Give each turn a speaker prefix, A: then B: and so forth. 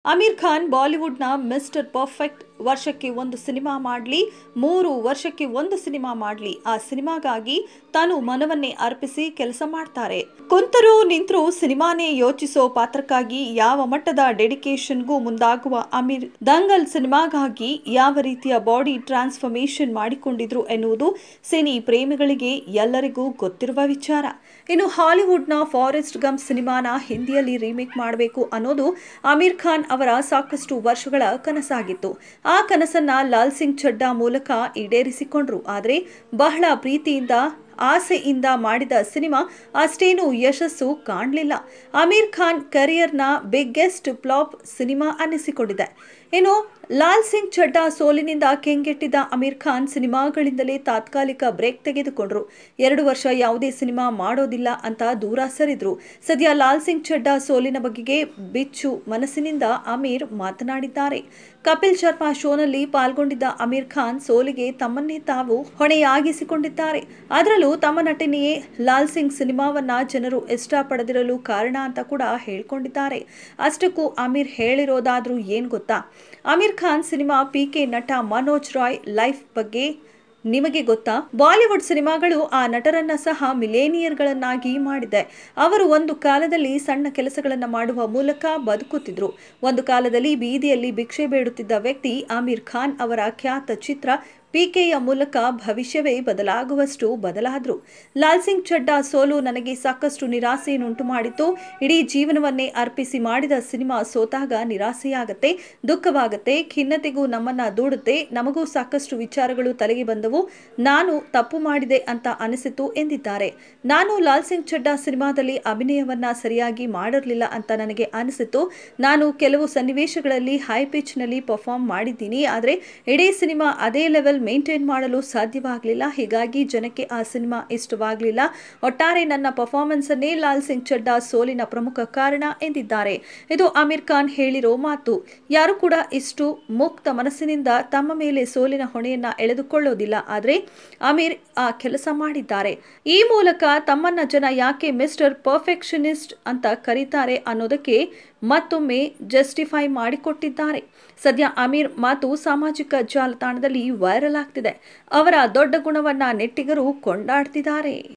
A: ಆಮಿರ್ ಖಾನ್ ಬಾಲಿವುಡ್ನ mister perfect ವರ್ಷಕ್ಕೆ ಒಂದು ಸಿನಿಮಾ ಮಾಡಲಿ 3 ವರ್ಷಕ್ಕೆ ಒಂದು ಸಿನಿಮಾ ಮಾಡಲಿ ಆ ಸಿನಿಮಾಗಾಗಿ ತಾನು ಮನವನ್ನೇ ಅರ್ಪಿಸಿ ಕೆಲಸ ಮಾಡ್ತಾರೆ. ಕುಂತರೂ ನಿಂತರೂ ಸಿನಿಮಾನೇ ಯೋಚಿಸೋ ಪಾತ್ರಕ್ಕಾಗಿ ಯಾವ ಮಟ್ಟದ ಡೆಡಿಕೇಶನ್ಗೂ ಮುಂದಾಗುವ ಆಮಿರ್ ದಂಗಲ್ ಸಿನಿಮಾಗಾಗಿ ಯಾವ ರೀತಿಯ ಬಾಡಿ ಟ್ರಾನ್ಸ್ಫಾರ್ಮೇಶನ್ ಮಾಡಿಕೊಂಡಿದ್ರು ಎನ್ನುವುದು ಸಿನಿ ಪ್ರೇಮಿಗಳಿಗೆ ಎಲ್ಲರಿಗೂ ಗೊತ್ತಿರುವ ವಿಚಾರ. ಇನ್ನು ಹಾಲಿವುಡ್ನ ಫಾರೆಸ್ಟ್ ಗಂಪ್ ಸಿನಿಮಾನ ಹಿಂದಿಯಲ್ಲಿ ರೀಮೇಕ್ ಮಾಡಬೇಕು ಅನ್ನೋದು ಆಮಿರ್ ಖಾನ್ ಅವರ ಸಾಕಷ್ಟು ವರ್ಷಗಳ ಕನಸಾಗಿತ್ತು. ಆ ಕನಸನ್ನ ಲಾಲ್ ಸಿಂಗ್ ಚಡ್ಡಾ ಮೂಲಕ ಈಡೇರಿಸಿಕೊಂಡ್ರು. ಆದರೆ ಬಹಳ ಪ್ರೀತಿಯಿಂದ ಆಸೆಯಿಂದ ಮಾಡಿದ ಸಿನಿಮಾ ಅಷ್ಟೇನೂ ಯಶಸ್ಸು ಕಾಣಲಿಲ್ಲ. ಆಮಿರ್ ಖಾನ್ ಕರಿಯರ್ನ ಬಿಗ್ಗೆಸ್ಟ್ ಫ್ಲಾಪ್ ಸಿನಿಮಾ ಅನ್ನಿಸಿಕೊಂಡಿದೆ. ಇನ್ನು ಲಾಲ್ ಸಿಂಗ್ ಚಡ್ಡಾ ಸೋಲಿನಿಂದ ಕೆಂಗೆಟ್ಟಿದ್ದ ಆಮಿರ್ ಖಾನ್ ಸಿನಿಮಾಗಳಿಂದಲೇ ತಾತ್ಕಾಲಿಕ ಬ್ರೇಕ್ ತೆಗೆದುಕೊಂಡ್ರು. 2 ವರ್ಷ ಯಾವುದೇ ಸಿನಿಮಾ ಮಾಡೋದಿಲ್ಲ ಅಂತ ದೂರ ಸರಿದ್ರು. ಸದ್ಯ ಲಾಲ್ ಸಿಂಗ್ ಚಡ್ಡಾ ಸೋಲಿನ ಬಗೆಗೆ ಬಿಚ್ಚು ಮನಸ್ಸಿನಿಂದ ಆಮಿರ್ ಮಾತನಾಡಿದ್ದಾರೆ. ಕಪಿಲ್ ಶರ್ಮಾ ಶೋನಲ್ಲಿ ಪಾಲ್ಗೊಂಡಿದ್ದ ಆಮಿರ್ ಖಾನ್ ಸೋಲಿಗೆ ತಮ್ಮನ್ನೇ ತಾವು ಹೊಣೆಯಾಗಿಸಿಕೊಂಡಿದ್ದಾರೆ. ಅದರಲ್ಲೂ ತಮ್ಮ ನಟನೆಯೇ ಲಾಲ್ ಸಿಂಗ್ ಸಿನಿಮಾವನ್ನ ಜನರು ಇಷ್ಟಪಡದಿರಲು ಕಾರಣ ಅಂತ ಕೂಡ ಹೇಳ್ಕೊಂಡಿದ್ದಾರೆ. ಅಷ್ಟಕ್ಕೂ ಆಮಿರ್ ಹೇಳಿರೋದಾದ್ರೂ ಏನ್ ಗೊತ್ತಾ? ಆಮಿರ್ ಖಾನ್ ಸಿನಿಮಾ ಪಿಕೆ ನಟ ಮನೋಜ್ ರಾಯ್ ಲೈಫ್ ಬಗ್ಗೆ ನಿಮಗೆ ಗೊತ್ತಾ? ಬಾಲಿವುಡ್ ಸಿನಿಮಾಗಳು ಆ ನಟರನ್ನ ಸಹ ಮಿಲೇನಿಯರ್ಗಳನ್ನಾಗಿ ಮಾಡಿದೆ. ಅವರು ಒಂದು ಕಾಲದಲ್ಲಿ ಸಣ್ಣ ಕೆಲಸಗಳನ್ನು ಮಾಡುವ ಮೂಲಕ ಬದುಕುತ್ತಿದ್ರು. ಒಂದು ಕಾಲದಲ್ಲಿ ಬೀದಿಯಲ್ಲಿ ಭಿಕ್ಷೆ ಬೇಡುತ್ತಿದ್ದ ವ್ಯಕ್ತಿ ಆಮಿರ್ ಖಾನ್ ಅವರ ಖ್ಯಾತ ಚಿತ್ರ ಪಿಕೆಯ ಮೂಲಕ ಭವಿಷ್ಯವೇ ಬದಲಾಗುವಷ್ಟು ಬದಲಾದ್ರು. ಲಾಲ್ ಸಿಂಗ್ ಚಡ್ಡಾ ಸೋಲು ನನಗೆ ಸಾಕಷ್ಟು ನಿರಾಸೆಯನ್ನುಂಟು ಮಾಡಿತ್ತು. ಇಡೀ ಜೀವನವನ್ನೇ ಅರ್ಪಿಸಿ ಮಾಡಿದ ಸಿನಿಮಾ ಸೋತಾಗ ನಿರಾಸೆಯಾಗತ್ತೆ, ದುಃಖವಾಗತ್ತೆ, ಖಿನ್ನತೆಗೂ ನಮ್ಮನ್ನ ದೂಡುತ್ತೆ. ನಮಗೂ ಸಾಕಷ್ಟು ವಿಚಾರಗಳು ತಲೆಗೆ ಬಂದವು. ನಾನು ತಪ್ಪು ಮಾಡಿದೆ ಅಂತ ಅನಿಸಿತು ಎಂದಿದ್ದಾರೆ. ನಾನು ಲಾಲ್ ಸಿಂಗ್ ಚಡ್ಡಾ ಸಿನಿಮಾದಲ್ಲಿ ಅಭಿನಯವನ್ನ ಸರಿಯಾಗಿ ಮಾಡಿರಲಿಲ್ಲ ಅಂತ ನನಗೆ ಅನಿಸಿತು. ನಾನು ಕೆಲವು ಸನ್ನಿವೇಶಗಳಲ್ಲಿ ಹೈ ಪಿಚ್ ನಲ್ಲಿ ಪರ್ಫಾರ್ಮ್ ಮಾಡಿದ್ದೀನಿ. ಆದರೆ ಇಡೀ ಸಿನಿಮಾ ಅದೇ ಲೆವೆಲ್ ಮೇಂಟೈನ್ ಮಾಡಲು ಸಾಧ್ಯವಾಗಲಿಲ್ಲ. ಹೀಗಾಗಿ ಜನಕ್ಕೆ ಆ ಸಿನಿಮಾ ಇಷ್ಟವಾಗಲಿಲ್ಲ. ಒಟ್ಟಾರೆ ನನ್ನ ಪರ್ಫಾರ್ಮೆನ್ಸ್ ಅನ್ನೇ ಲಾಲ್ ಸಿಂಗ್ ಚಡ್ಡಾ ಸೋಲಿನ ಪ್ರಮುಖ ಕಾರಣ ಎಂದಿದ್ದಾರೆ. ಇದು ಆಮಿರ್ ಖಾನ್ ಹೇಳಿರೋ ಮಾತು. ಯಾರು ಕೂಡ ಇಷ್ಟು ಮುಕ್ತ ಮನಸ್ಸಿನಿಂದ ತಮ್ಮ ಮೇಲೆ ಸೋಲಿನ ಹೊಣೆಯನ್ನ ಎಳೆದುಕೊಳ್ಳೋದಿಲ್ಲ. ಆದರೆ ಆಮಿರ್ ಆ ಕೆಲಸ ಮಾಡಿದ್ದಾರೆ. ಈ ಮೂಲಕ ತಮ್ಮನ್ನ ಜನ ಯಾಕೆ ಮಿಸ್ಟರ್ ಪರ್ಫೆಕ್ಷನಿಸ್ಟ್ ಅಂತ ಕರೀತಾರೆ ಅನ್ನೋದಕ್ಕೆ ಮತ್ತೊಮ್ಮೆ ಜಸ್ಟಿಫೈ ಮಾಡಿಕೊಟ್ಟಿದ್ದಾರೆ. ಸದ್ಯ ಆಮಿರ್ ಮಾತು ಸಾಮಾಜಿಕ ಜಾಲತಾಣದಲ್ಲಿ ವೈರಲ್ ಆಗ್ತಿದೆ. ಅವರ ದೊಡ್ಡ ಗುಣವನ್ನ ನೆಟ್ಟಿಗರು ಕೊಂಡಾಡ್ತಿದ್ದಾರೆ.